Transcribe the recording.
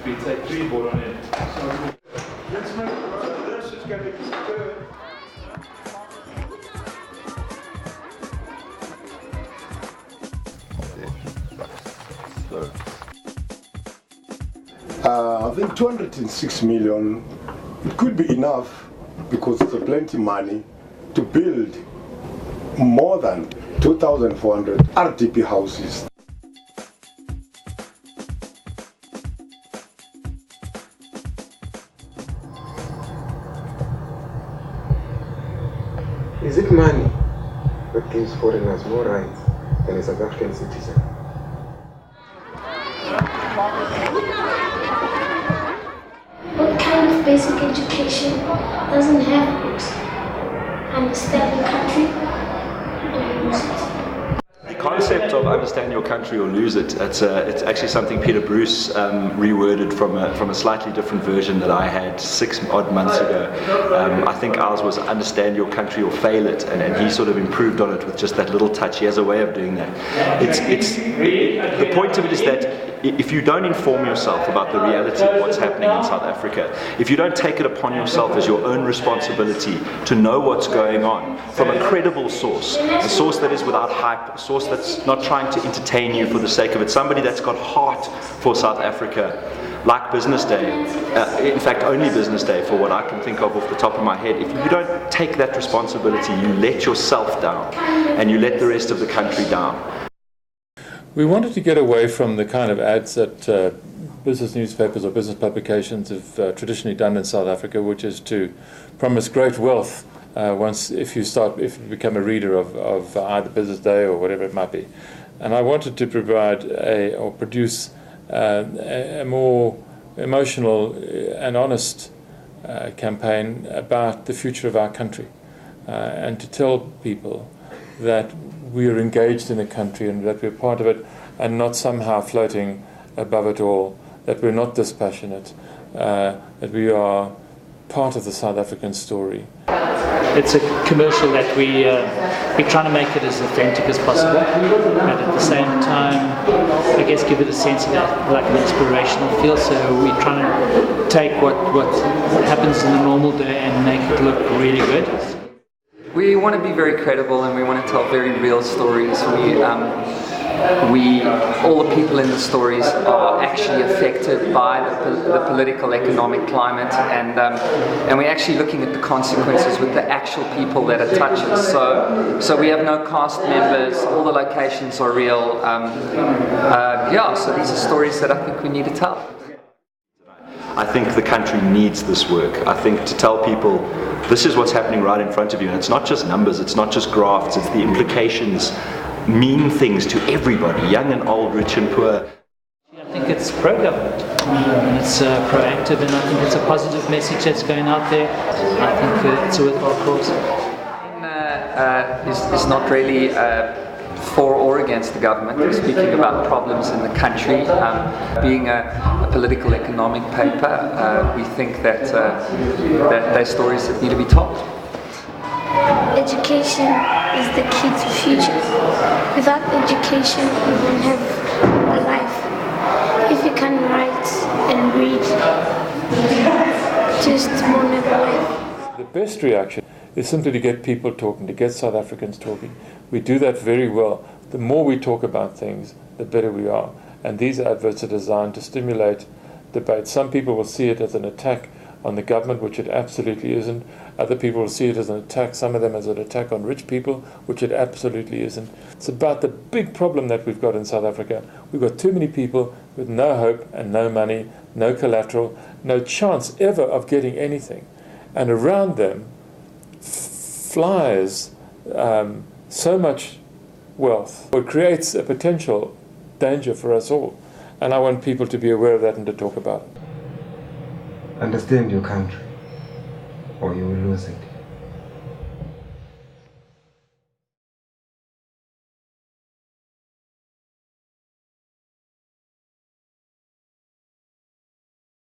We take 3 board on it. Let's make this is going to be superb. I think 206 million, it could be enough because it's plenty money to build more than 2,400 RDP houses. Is it money that gives foreigners more rights than a South African citizen? What kind of basic education doesn't have books? Understand your country, don't lose it. The concept of understand your country or lose it, it's actually something Peter Bruce reworded from a slightly different version that I had 6 odd months ago. I think ours was understand your country or fail it, and he sort of improved on it with just that little touch. He has a way of doing that. The point of it is that if you don't inform yourself about the reality of what's happening in South Africa, if you don't take it upon yourself as your own responsibility to know what's going on from a credible source, a source that is without hype, a source that's not trying to entertain you for the sake of it, somebody that's got heart for South Africa, like Business Day, in fact only Business Day for what I can think of off the top of my head. If you don't take that responsibility, you let yourself down and you let the rest of the country down. We wanted to get away from the kind of ads that business newspapers or business publications have traditionally done in South Africa, which is to promise great wealth if you become a reader of either Business Day or whatever it might be. And I wanted to produce a more emotional and honest campaign about the future of our country, and to tell people that we are engaged in the country and that we're part of it and not somehow floating above it all, that we're not dispassionate, that we are part of the South African story. It's a commercial that we're trying to make it as authentic as possible, but at the same time, I guess give it a sense of like an inspirational feel. So we're trying to take what happens in the normal day and make it look really good. We want to be very credible and we want to tell very real stories. All the people in the stories are actually affected by the political, economic climate, and we're actually looking at the consequences with the actual people that it touches. So we have no cast members, all the locations are real. So these are stories that I think we need to tell. I think the country needs this work. I think to tell people this is what's happening right in front of you, and it's not just numbers, it's not just graphs, it's the implications mean things to everybody, young and old, rich and poor. I think it's pro-government, and it's proactive, and I think it's a positive message that's going out there. I think it's a worthwhile cause. Is not really for or against the government. We're speaking about problems in the country. Being a political economic paper, we think that they're stories that need to be told. Education is the key to future. Without education, you won't have a life. If you can write and read, just won't have a life. The best reaction is simply to get people talking, to get South Africans talking. We do that very well. The more we talk about things, the better we are. And these adverts are designed to stimulate debate. Some people will see it as an attack on the government, which it absolutely isn't. Other people will see it as an attack, some of them as an attack on rich people, which it absolutely isn't. It's about the big problem that we've got in South Africa. We've got too many people with no hope and no money, no collateral, no chance ever of getting anything. And around them flies so much wealth. It creates a potential danger for us all. And I want people to be aware of that and to talk about it. Understand your country, or you will lose it.